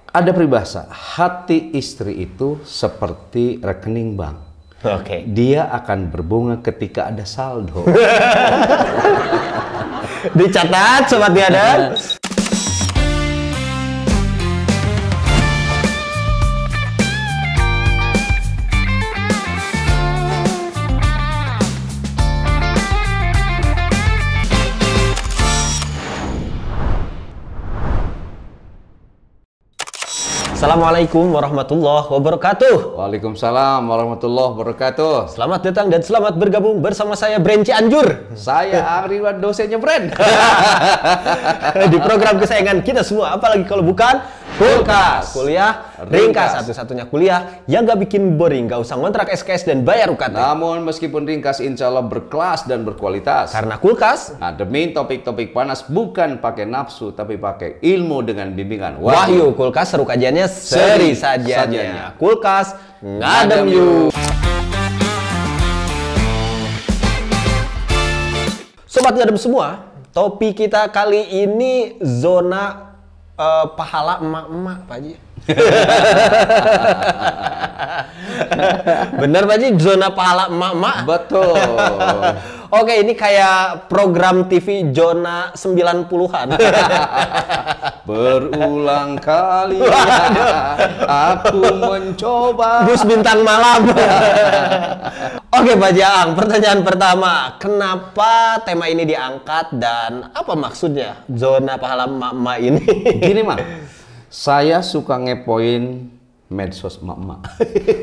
Ada peribahasa, hati istri itu seperti rekening bank. Oke. Dia akan berbunga ketika ada saldo. Dicatat Sobat Biadab. Assalamualaikum warahmatullahi wabarakatuh. Waalaikumsalam warahmatullahi wabarakatuh. Selamat datang dan selamat bergabung bersama saya Bren Cianjur. Saya Ariwan, dosennya Bren. Di program kesayangan kita semua, apalagi kalau bukan Kulkas. Kuliah ringkas, satu-satunya kuliah yang gak bikin boring, gak usah ngontrak SKS dan bayar UKT. Namun meskipun ringkas, insya Allah berkelas dan berkualitas. Karena Kulkas ngademin topik-topik panas bukan pakai nafsu, tapi pakai ilmu dengan bimbingan Wahyu. Kulkas seru kajiannya seri sajanya. Kulkas ngadem yuk. Sobat ngadem semua, topik kita kali ini zona pahala emak-emak, Pak Haji. Bener Pak Haji, zona pahala emak-emak? Betul. Oke, ini kayak program TV zona 90-an. Berulang kali aku mencoba. Bus bintang malam. Oke Pak Jaang, pertanyaan pertama, kenapa tema ini diangkat dan apa maksudnya zona pahala emak-emak ini? Gini Mang, saya suka ngepoin medsos emak-emak.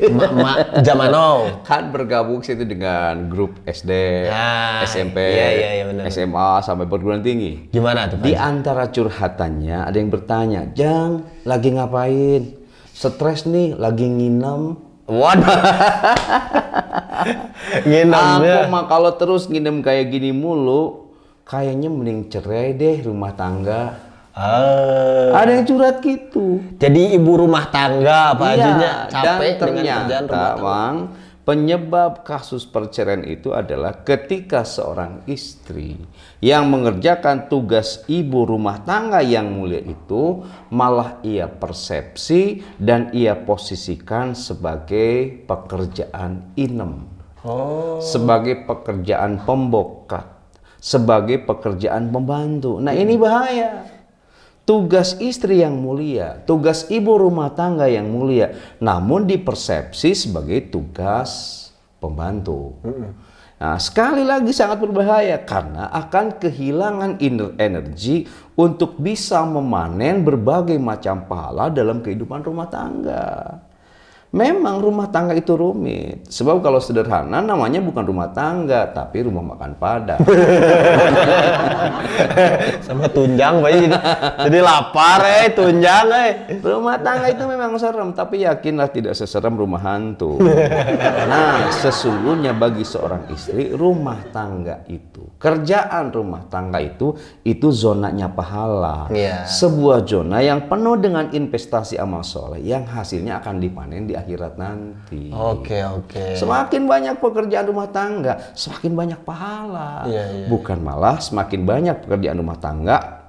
Emak-emak zaman now. Kan bergabung situ dengan grup SD, Nah, SMP, iya, bener. SMA sampai perguruan tinggi. Gimana tuh Pak Di Haji? antara curhatannya ada yang bertanya, Jang, lagi ngapain? Stres nih, lagi nginem. Waduh. Aku mah kalau terus nginem kayak gini mulu, kayaknya mending cerai deh rumah tangga. Ada yang curhat gitu. Jadi ibu rumah tangga Pak Hajinya capek dan dengan kerjaan rumah ternyata tangga. Bang, penyebab kasus perceraian itu adalah ketika seorang istri yang mengerjakan tugas ibu rumah tangga yang mulia itu malah ia persepsi dan ia posisikan sebagai pekerjaan inem, sebagai pekerjaan pembokat, sebagai pekerjaan pembantu. Nah ini bahaya. Tugas istri yang mulia, tugas ibu rumah tangga yang mulia, namun dipersepsi sebagai tugas pembantu. Nah, sekali lagi sangat berbahaya karena akan kehilangan energi untuk bisa memanen berbagai macam pahala dalam kehidupan rumah tangga. Memang rumah tangga itu rumit, sebab kalau sederhana namanya bukan rumah tangga, tapi rumah makan Padang. Sama tunjang Pak Haji. Jadi lapar tunjang Rumah tangga itu memang serem, tapi yakinlah tidak seserem rumah hantu. Nah, sesungguhnya bagi seorang istri, rumah tangga itu, kerjaan rumah tangga itu zonanya pahala. Iya. Sebuah zona yang penuh dengan investasi amal soleh yang hasilnya akan dipanen di akhirat nanti. Oke. Semakin banyak pekerjaan rumah tangga, semakin banyak pahala. Iya. Bukan malah semakin banyak pekerjaan rumah tangga,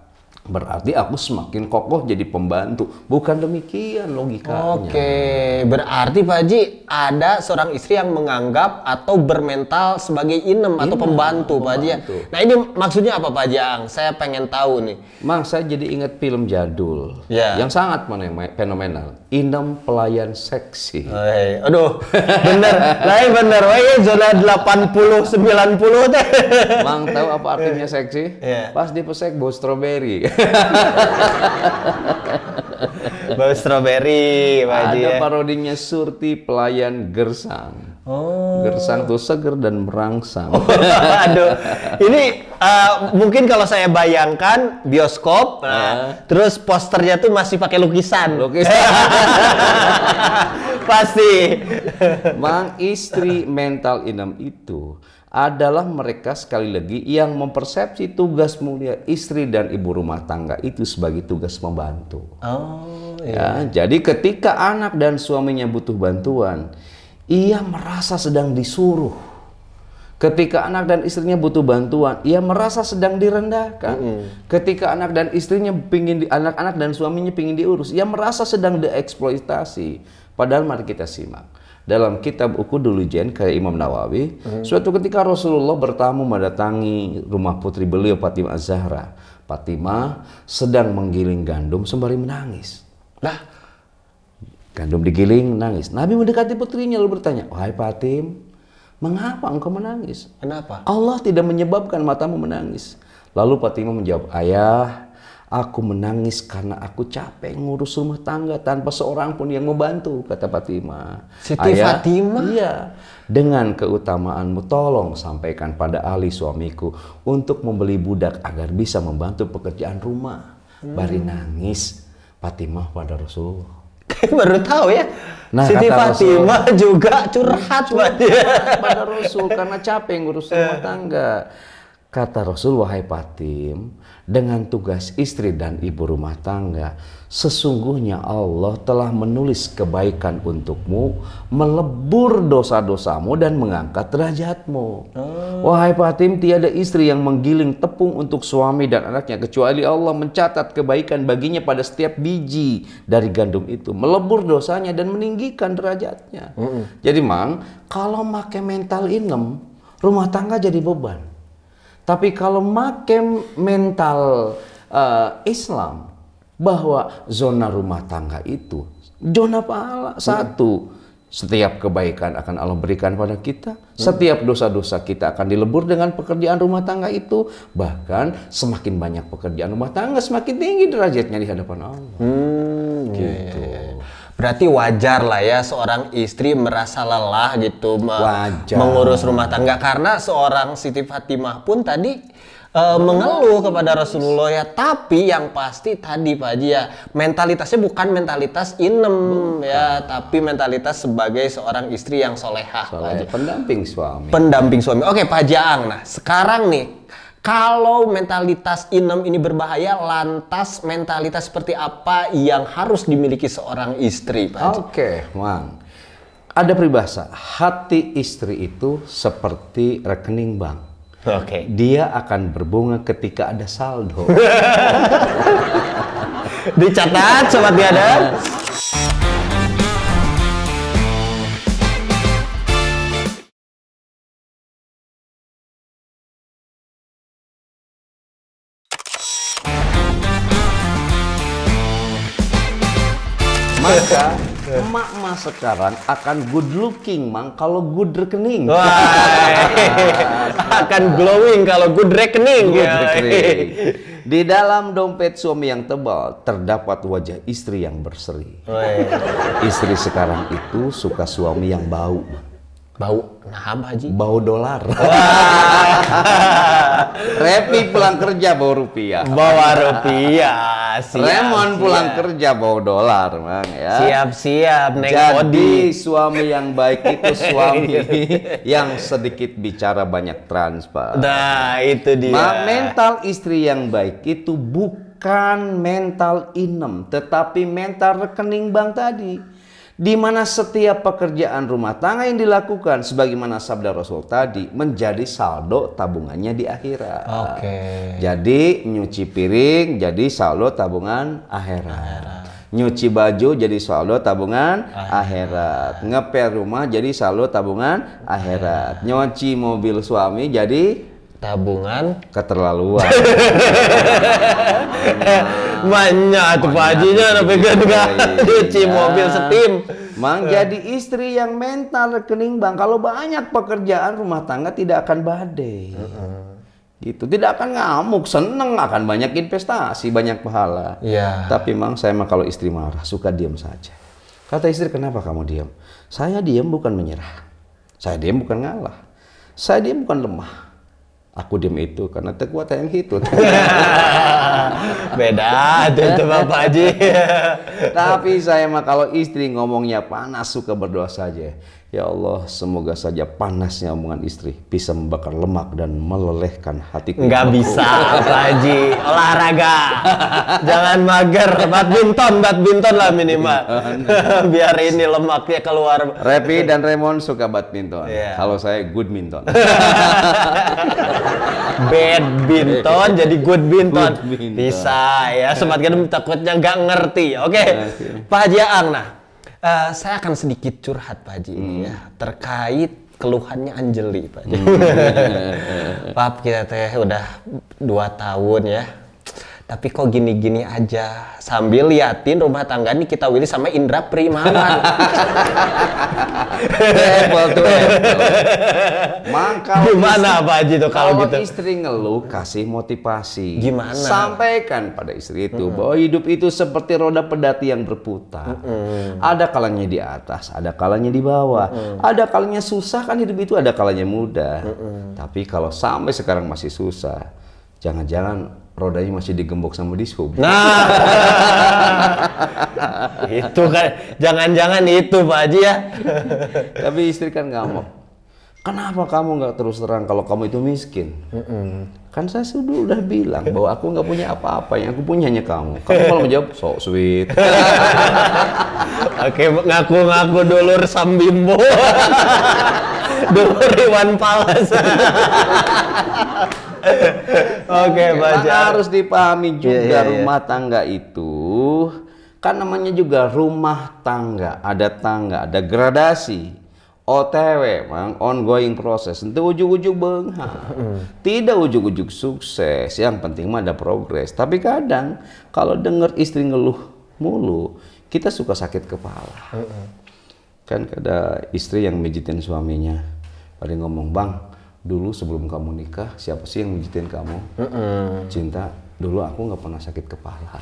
berarti aku semakin kokoh jadi pembantu. Bukan demikian logikanya. Oke, berarti Pak Haji ada seorang istri yang menganggap atau bermental sebagai inem atau pembantu Pak Haji. Nah ini maksudnya apa Pak Jang? Saya pengen tahu nih. Mang, saya jadi ingat film jadul yang sangat fenomenal. Inem Pelayan Seksi. Aduh, bener. Bener. Zona 80-90 teh. Mang, tahu apa artinya seksi? Pas dipesek bau stroberi. Bau stroberi, Pak Haji. Ada parodinya Surti Pelayan Gersang. Gersang tuh seger dan merangsang. Aduh, ini mungkin kalau saya bayangkan bioskop, terus posternya tuh masih pakai lukisan. Pasti. Mang, istri mental inem itu adalah mereka sekali lagi yang mempersepsi tugas mulia istri dan ibu rumah tangga itu sebagai tugas membantu. Jadi ketika anak dan suaminya butuh bantuan, ia merasa sedang disuruh. Ketika anak dan istrinya butuh bantuan, ia merasa sedang direndahkan. Ketika anak dan istrinya anak-anak dan suaminya pingin diurus, ia merasa sedang dieksploitasi. Padahal mari kita simak. Dalam kitab Uqudul Jen kayak Imam Nawawi, suatu ketika Rasulullah bertamu mendatangi rumah putri beliau Fatimah Az-Zahra. Fatimah sedang menggiling gandum sembari menangis. Lah, gandum digiling, nangis. Nabi mendekati putrinya lalu bertanya, "Wahai Fatim, mengapa engkau menangis?" Kenapa? Allah tidak menyebabkan matamu menangis. Lalu Fatimah menjawab, "Ayah, aku menangis karena aku capek ngurus rumah tangga tanpa seorang pun yang membantu," kata Fatimah. Siti Fatimah? Iya. "Dengan keutamaanmu tolong sampaikan pada ahli suamiku untuk membeli budak agar bisa membantu pekerjaan rumah." Bari nangis Fatimah pada Rasulullah. Baru tahu ya. Nah, Siti kata Fatimah juga curhat pada Rasul karena capek ngurus rumah tangga. Kata Rasul, "Wahai Fatim, dengan tugas istri dan ibu rumah tangga, sesungguhnya Allah telah menulis kebaikan untukmu, melebur dosa-dosamu dan mengangkat derajatmu." Wahai Fatim, tiada istri yang menggiling tepung untuk suami dan anaknya kecuali Allah mencatat kebaikan baginya pada setiap biji dari gandum itu, melebur dosanya dan meninggikan derajatnya. Jadi Mang, kalau make mental inem, rumah tangga jadi beban. Tapi kalau make mental Islam, bahwa zona rumah tangga itu zona pahala. Satu, setiap kebaikan akan Allah berikan pada kita. Setiap dosa-dosa kita akan dilebur dengan pekerjaan rumah tangga itu. Bahkan semakin banyak pekerjaan rumah tangga, semakin tinggi derajatnya di hadapan Allah. Gitu. Berarti wajar lah ya seorang istri merasa lelah gitu mengurus rumah tangga, karena seorang Siti Fatimah pun tadi mengeluh kepada Rasulullah ya. Tapi yang pasti tadi Pak Haji ya, mentalitasnya bukan mentalitas inem ya, tapi mentalitas sebagai seorang istri yang solehah. Pendamping suami. Pendamping suami. Oke Pak Haji Ang, nah sekarang nih, kalau mentalitas inem ini berbahaya, lantas mentalitas seperti apa yang harus dimiliki seorang istri, Pak Haji? Oke, Mang. Ada peribahasa, hati istri itu seperti rekening bank. Oke. Dia akan berbunga ketika ada saldo. Dicatat, Sobat Biadab. Maka emak-emak sekarang akan good looking, Mang, kalau good rekening. Akan glowing kalau good rekening. Good rekening. Di dalam dompet suami yang tebal terdapat wajah istri yang berseri. Istri sekarang itu suka suami yang bau. Bau? Nah, Pak Haji? Bau dolar. Repi pulang kerja bau rupiah. Bawa rupiah. Remon pulang kerja bau dolar, Bang, ya. Siap-siap, Neng Jadi Odi. suami yang baik itu suami yang sedikit bicara banyak transfer. Nah, itu dia. Mental istri yang baik itu bukan mental inem, tetapi mental rekening bank tadi. Di mana setiap pekerjaan rumah tangga yang dilakukan sebagaimana sabda Rasul tadi menjadi saldo tabungannya di akhirat. Oke. Jadi nyuci piring jadi saldo tabungan akhirat. Nyuci baju jadi saldo tabungan akhirat. Ngepel rumah jadi saldo tabungan akhirat. Nyuci mobil suami jadi tabungan keterlaluan. Banyak tuh Pak Hajinya tapi kan cuci mobil setim. Mang, jadi istri yang mental rekening bank, kalau banyak pekerjaan rumah tangga tidak akan badai. Gitu, tidak akan ngamuk, seneng, akan banyak investasi, banyak pahala. Tapi Mang, saya mah kalau istri marah suka diam saja. Kata istri, "Kenapa kamu diam?" "Saya diam bukan menyerah. Saya diam bukan ngalah. Saya diam bukan lemah. Aku diam itu karena terkuat yang hitut." Beda itu Bapak Haji. Tapi saya mah kalau istri ngomongnya panas suka berdoa saja. Ya Allah, semoga saja panasnya omongan istri bisa membakar lemak dan melelehkan hatiku. Nggak bisa, Pak Haji. Olahraga. Jangan mager. Badminton lah minimal. Biar ini lemaknya keluar. Repi dan Raymond suka badminton. Kalau saya goodminton. Badminton jadi goodminton. Bisa ya, sobat Gadem takutnya nggak ngerti. Oke. Pak Haji Aang, nah. Saya akan sedikit curhat Pak Haji ya, terkait keluhannya Anjeli Pak Haji. Pap, kita teh udah 2 tahun ya, tapi kok gini-gini aja. Sambil liatin rumah tangga nih kita Willy sama Indra Primawan. Gimana Pak Haji tuh kalau gitu? Istri ngeluh, kasih motivasi. Gimana? Sampaikan pada istri itu bahwa hidup itu seperti roda pedati yang berputar. Ada kalanya di atas, ada kalanya di bawah. Ada kalanya susah kan hidup itu, ada kalanya mudah. Tapi kalau sampai sekarang masih susah, jangan-jangan rodanya masih digembok sama dishub. Nah, itu kan, jangan-jangan itu Pak Haji ya. Tapi istri kan ngamuk. Kenapa kamu nggak terus terang kalau kamu itu miskin? Kan saya sudah bilang bahwa aku nggak punya apa-apa, yang aku punya hanya kamu. Kamu kalau menjawab, sok sweet. Oke, ngaku-ngaku dulur Sambimbo. Dulur Iwan Fals. Oke, harus dipahami juga rumah tangga itu kan namanya juga rumah tangga, ada gradasi, OTW, mang ongoing proses, itu ujung-ujung benghar, tidak ujung-ujung sukses, yang penting mah ada progres. Tapi kadang kalau dengar istri ngeluh mulu, kita suka sakit kepala. Kan ada istri yang mijitin suaminya, pada ngomong, bang, dulu sebelum kamu nikah, siapa sih yang mijitin kamu? Cinta, dulu aku nggak pernah sakit kepala.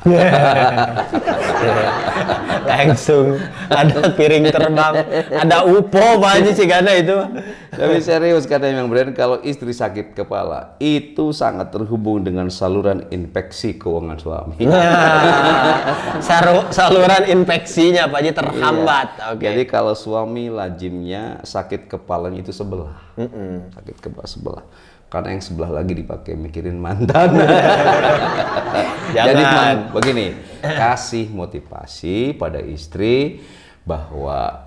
Langsung ada piring terbang, ada UFO Pak Haji sih karena itu. Tapi serius kata yang Brand, kalau istri sakit kepala itu sangat terhubung dengan saluran infeksi keuangan suami. Saluran infeksinya Pak Haji terhambat. Jadi kalau suami lazimnya sakit kepalanya itu sebelah, sakit kepala sebelah. Karena yang sebelah lagi dipakai mikirin mantan. Jadi begini, kasih motivasi pada istri bahwa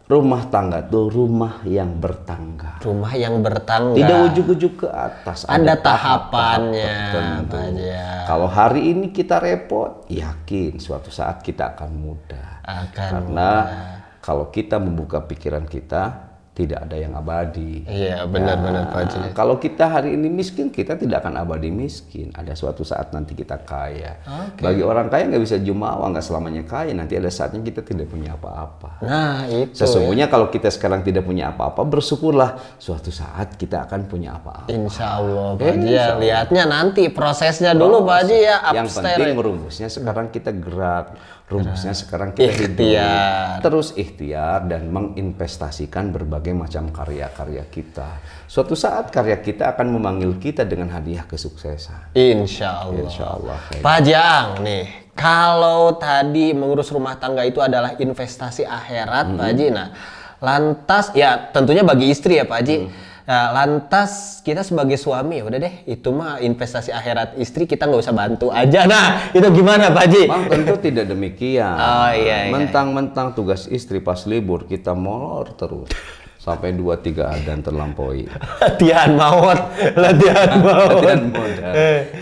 rumah tangga itu rumah yang bertangga. Rumah yang bertangga. Tidak ujuk-ujuk ke atas. Ada tahapannya. Kalau hari ini kita repot, yakin suatu saat kita akan mudah. Karena kalau kita membuka pikiran kita, tidak ada yang abadi. Iya, benar-benar Pak Haji. Kalau kita hari ini miskin, kita tidak akan abadi miskin. Ada suatu saat nanti kita kaya. Bagi orang kaya nggak bisa jumawa, nggak selamanya kaya. Nanti ada saatnya kita tidak punya apa-apa. Nah, itu. Sesungguhnya kalau kita sekarang tidak punya apa-apa, bersyukurlah suatu saat kita akan punya apa-apa. Insya Allah, Pak Haji. Ya, lihatnya nanti prosesnya dulu, Pak Haji ya. Yang penting rumusnya sekarang kita gerak. Rumusnya sekarang kita hidup, terus ikhtiar dan menginvestasikan berbagai macam karya-karya kita. Suatu saat karya kita akan memanggil kita dengan hadiah kesuksesan. Insya Allah. Insya Allah. Pak Haji nih, kalau tadi mengurus rumah tangga itu adalah investasi akhirat, Pak Haji. Nah, lantas ya tentunya bagi istri ya Pak Haji. Nah, lantas kita sebagai suami, udah deh, itu mah investasi akhirat istri, kita nggak usah bantu aja. Nah, itu gimana Pak Haji? Bang, tentu tidak demikian. Oh iya. Mentang-mentang tugas istri pas libur kita molor terus sampai 2-3 adzan terlampaui. Latihan maut.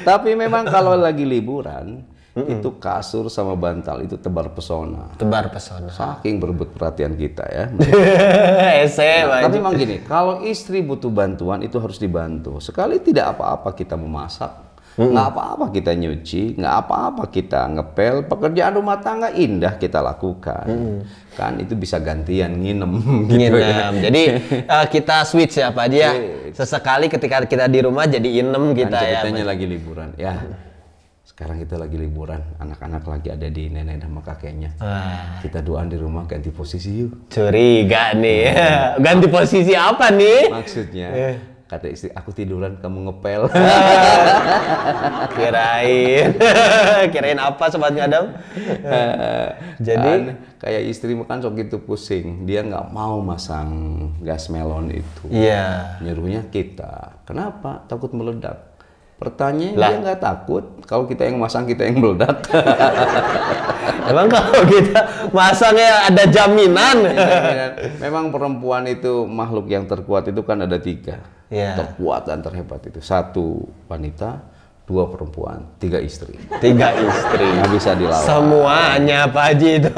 Tapi memang kalau lagi liburan, itu kasur sama bantal itu tebar pesona. Tebar pesona. Saking berebut perhatian kita ya. Tapi memang gini, kalau istri butuh bantuan itu harus dibantu. Sekali tidak apa-apa kita memasak, nggak apa-apa kita nyuci, nggak apa-apa kita ngepel, pekerjaan rumah tangga indah kita lakukan. Kan itu bisa gantian nginem gitu ya. Jadi kita switch ya Pak Haji ya. Sesekali ketika kita di rumah jadi inem kita kan ya. Ceritanya lagi liburan ya. Sekarang kita lagi liburan, anak-anak lagi ada di nenek sama kakeknya. Kita doain di rumah, ganti posisi yuk. Curiga nih. Ganti posisi apa nih? Maksudnya, Kata istri, aku tiduran, kamu ngepel. Kirain apa Sobat Ngadam? Jadi kayak istri makan sok gitu pusing, dia nggak mau masang gas melon itu. Iya. Nyuruhnya kita. Kenapa? Takut meledak. Pertanyaannya dia nggak takut. Kalau kita yang masang, kita yang meledak. Emang kalau kita masangnya ada jaminan? Memang perempuan itu makhluk yang terkuat itu kan ada 3. Yeah. Terkuat dan terhebat itu. 1 wanita, 2 perempuan, 3 istri. 3 istri. Nggak bisa dilawan. Semuanya Pak Haji itu.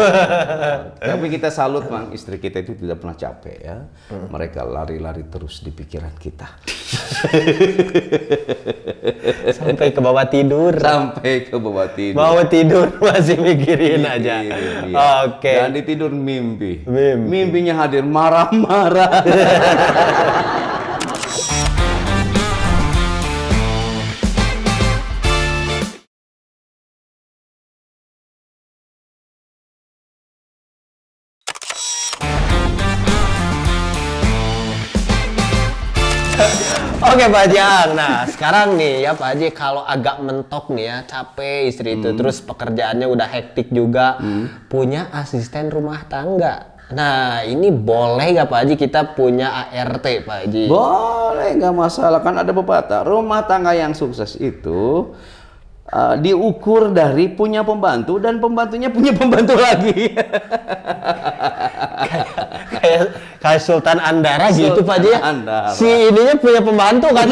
Tapi kita salut, Bang. Istri kita itu tidak pernah capek ya. Mereka lari-lari terus di pikiran kita. Sampai ke bawah tidur. Sampai ke bawah tidur. Bawah tidur masih mikirin aja. Oke. Dan di tidur mimpi. Mimpi. Mimpinya hadir marah-marah. Oke Pak Haji, nah sekarang nih ya Pak Haji, kalau agak mentok nih ya, capek istri itu, terus pekerjaannya udah hektik juga, punya asisten rumah tangga. Nah ini boleh nggak Pak Haji kita punya ART Pak Haji? Boleh, nggak masalah, kan ada pepatah, rumah tangga yang sukses itu diukur dari punya pembantu dan pembantunya punya pembantu lagi. kayak Sultan Andara gitu Pak Haji. Si ininya punya pembantu kan?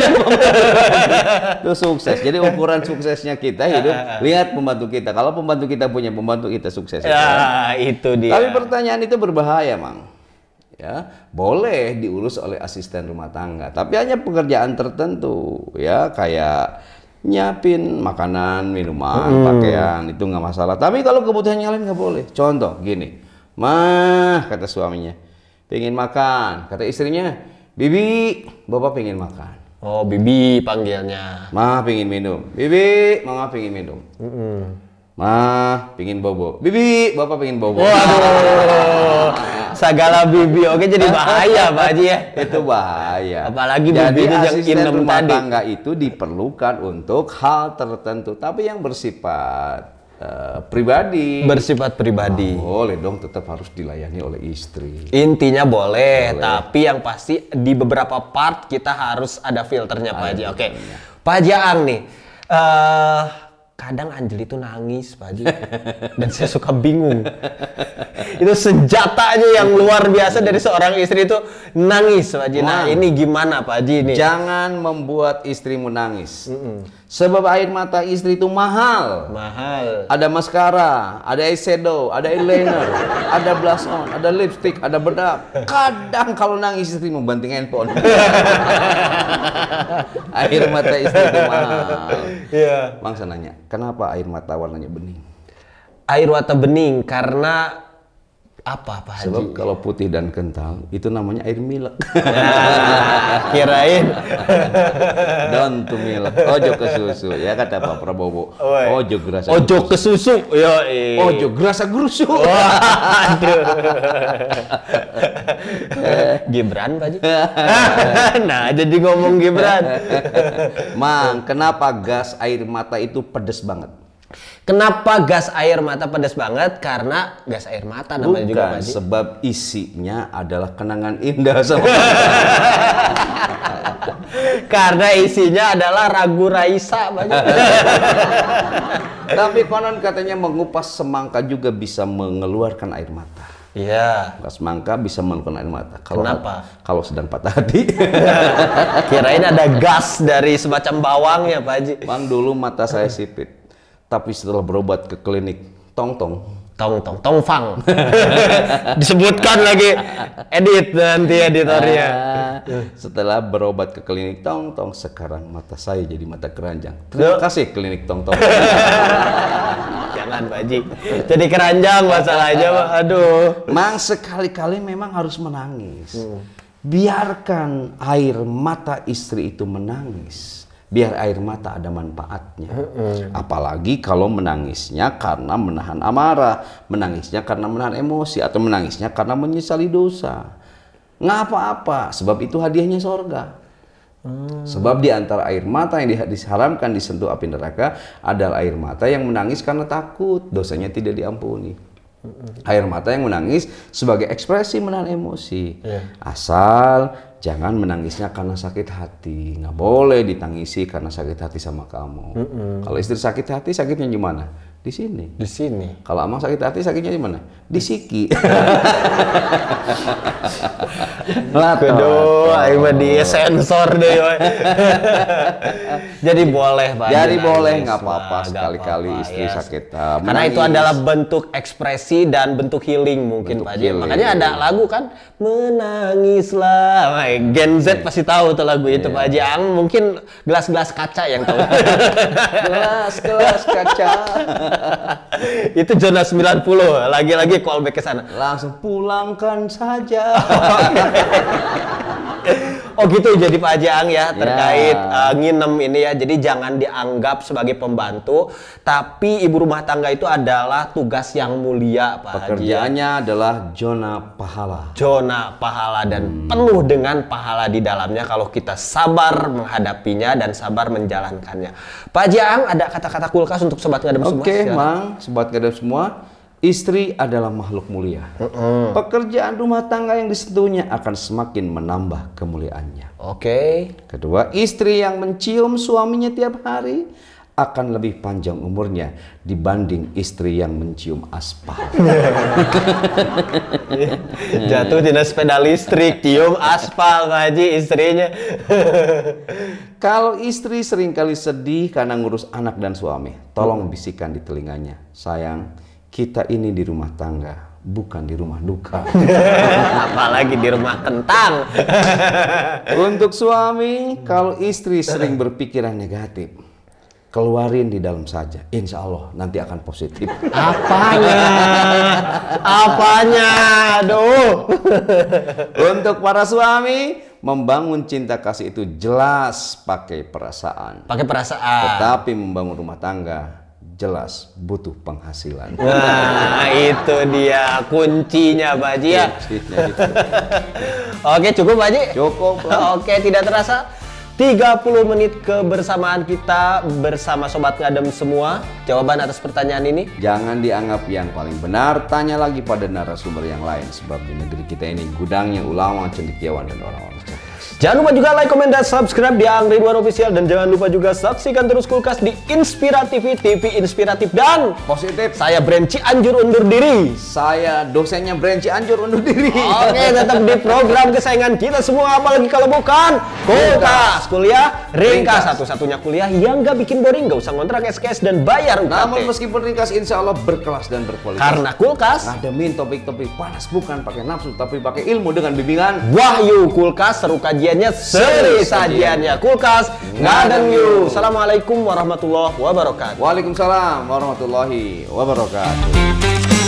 Itu sukses. Jadi ukuran suksesnya kita hidup, lihat pembantu kita. Kalau pembantu kita punya pembantu, kita sukses. Ya, itu dia. Tapi pertanyaan itu berbahaya, Mang. Ya, boleh diurus oleh asisten rumah tangga, tapi hanya pekerjaan tertentu, ya, kayak nyiapin makanan, minuman, pakaian, itu nggak masalah. Tapi kalau kebutuhan yang lain nggak boleh. Contoh gini, Mah, kata suaminya, pengen makan. Kata istrinya, Bibi, Bapak pengen makan. Oh, Bibi panggilnya. Mah pengen minum. Bibi, Mama pengen minum. Mah pengen bobo. Bibi, Bapak pengen bobo. Waduh, segala bibi, oke, jadi bahaya Pak Haji ya. Itu bahaya. Apalagi jadi bibinya yang asisten inem rumah tadi. tangga itu diperlukan untuk hal tertentu, tapi yang bersifat pribadi. Bersifat pribadi. Boleh dong, tetap harus dilayani oleh istri. Intinya boleh, tapi yang pasti di beberapa part kita harus ada filternya Pak Haji. Oke. Pak Haji Ang nih, kadang Anjeli itu nangis Pak Haji, dan saya suka bingung. Itu senjatanya yang luar biasa dari seorang istri itu nangis Pak Haji. Nah ini gimana Pak Haji ini? Jangan membuat istrimu nangis. Sebab air mata istri itu mahal. Mahal. Ada maskara, ada eyeshadow, ada eyeliner, ada blush on, ada lipstick, ada bedak. Kadang kalau nangis istri membanting handphone. Air mata istri itu mahal. Iya. Bang, saya nanya, kenapa air mata warnanya bening? Air mata bening karena apa Pak Haji? Sebab kalau putih dan kental itu namanya air milk. Nah, kirain Don't to milk, ojo ke susu, ya kata Pak Prabowo. Ojo gerasa. Ojo ke susu, yo. Ojo gerasa gerusu. Waduh. Gibran Pak Haji. Nah, jadi ngomong Gibran. Mang, kenapa gas air mata itu pedes banget? Kenapa gas air mata pedas banget? Karena gas air mata namanya juga Pak Haji. Sebab isinya adalah kenangan indah sama Karena isinya adalah Ragu Raisa Pak Haji. Tapi konon katanya mengupas semangka juga bisa mengeluarkan air mata. Iya. Semangka bisa mengeluarkan air mata. Kenapa? Kalau sedang patah hati. Kirain ada gas dari semacam bawangnya Pak Haji. Bang, dulu mata saya sipit. Tapi setelah berobat ke klinik Tongfang. Disebutkan lagi edit nanti editornya. Setelah berobat ke klinik Tongtong, sekarang mata saya jadi mata keranjang. Terima kasih klinik Tongtong. Jangan Pak Haji. Jadi keranjang masalahnya Pak. Aduh. Mang, sekali-kali memang harus menangis. Biarkan air mata istri itu menangis. Biar air mata ada manfaatnya. Apalagi kalau menangisnya karena menahan amarah, menangisnya karena menahan emosi, atau menangisnya karena menyesali dosa. Nggak apa-apa, sebab itu hadiahnya sorga. Sebab di antara air mata yang diharamkan disentuh api neraka adalah air mata yang menangis karena takut dosanya tidak diampuni. Air mata yang menangis sebagai ekspresi menahan emosi. Asal jangan menangisnya karena sakit hati. Nggak boleh ditangisi karena sakit hati sama kamu. Kalau istri sakit hati, sakitnya di mana? Di sini. Di sini. Kalau amang sakit hati, sakitnya di mana? Di siki. Aduh, ayo di sensor deh. Jadi boleh, Pak. Jadi boleh, nggak apa-apa sekali-kali istri sakit. Karena itu adalah bentuk ekspresi dan bentuk healing mungkin, Pak Haji. Makanya ada lagu kan, menangislah. Gen Z pasti tahu tuh lagu itu, Pak Haji. Mungkin gelas-gelas kaca yang tahu. Gelas-gelas kaca. Itu zona 90, lagi-lagi callback ke sana. Langsung pulangkan saja. Oh gitu, jadi Pak Haji Ang ya terkait nginem ini ya. Jadi jangan dianggap sebagai pembantu, tapi ibu rumah tangga itu adalah tugas yang mulia, Pak Haji. Pekerjaannya adalah zona pahala. Zona pahala dan penuh dengan pahala di dalamnya kalau kita sabar menghadapinya dan sabar menjalankannya. Pak Haji Ang, ada kata-kata kulkas untuk sobat ngadem semua? Oke, Mang, sobat ngadem semua. Istri adalah makhluk mulia. Pekerjaan rumah tangga yang disentuhnya akan semakin menambah kemuliaannya. Oke. Kedua, istri yang mencium suaminya tiap hari akan lebih panjang umurnya dibanding istri yang mencium aspal. Jatuh di sepeda listrik, cium aspal, Pak Haji, istrinya. Kalau istri seringkali sedih karena ngurus anak dan suami, tolong bisikan di telinganya, sayang, kita ini di rumah tangga, bukan di rumah duka. Apalagi di rumah kentang. Untuk suami, kalau istri sering berpikiran negatif, keluarin di dalam saja. Insya Allah nanti akan positif. Apanya? Apanya? Aduh. Untuk para suami, membangun cinta kasih itu jelas pakai perasaan. Pakai perasaan. Tetapi membangun rumah tangga jelas butuh penghasilan. Nah, itu dia kuncinya, Pak Haji ya. Gitu. Oke, cukup, Pak Haji? Cukup. Oke, tidak terasa 30 menit kebersamaan kita bersama sobat ngadem semua. Jawaban atas pertanyaan ini? Jangan dianggap yang paling benar, tanya lagi pada narasumber yang lain. Sebab di negeri kita ini gudangnya ulama, cendekiawan, dan orang-orang cerdas. Jangan lupa juga like, komen, dan subscribe di Ang Ridwan Official. Dan jangan lupa juga saksikan terus Kulkas di Inspira TV, TV inspiratif dan positif. Saya Brand Cianjur undur diri. Saya dosennya Brand Cianjur undur diri. Oke, tetap di program kesayangan kita semua, apalagi kalau bukan Kulkas. Kuliah ringkas, satu-satunya kuliah yang gak bikin boring, gak usah ngontrak SKS dan bayar UKT. Namun meskipun ringkas, insya Allah berkelas dan berkualitas. Karena Kulkas ngademin topik-topik panas, bukan pakai nafsu, tapi pakai ilmu dengan bimbingan Wahyu. Kulkas seru kajiannya, seri sajiannya. Kulkas ngadem yuk. Assalamualaikum warahmatullahi wabarakatuh. Waalaikumsalam warahmatullahi wabarakatuh.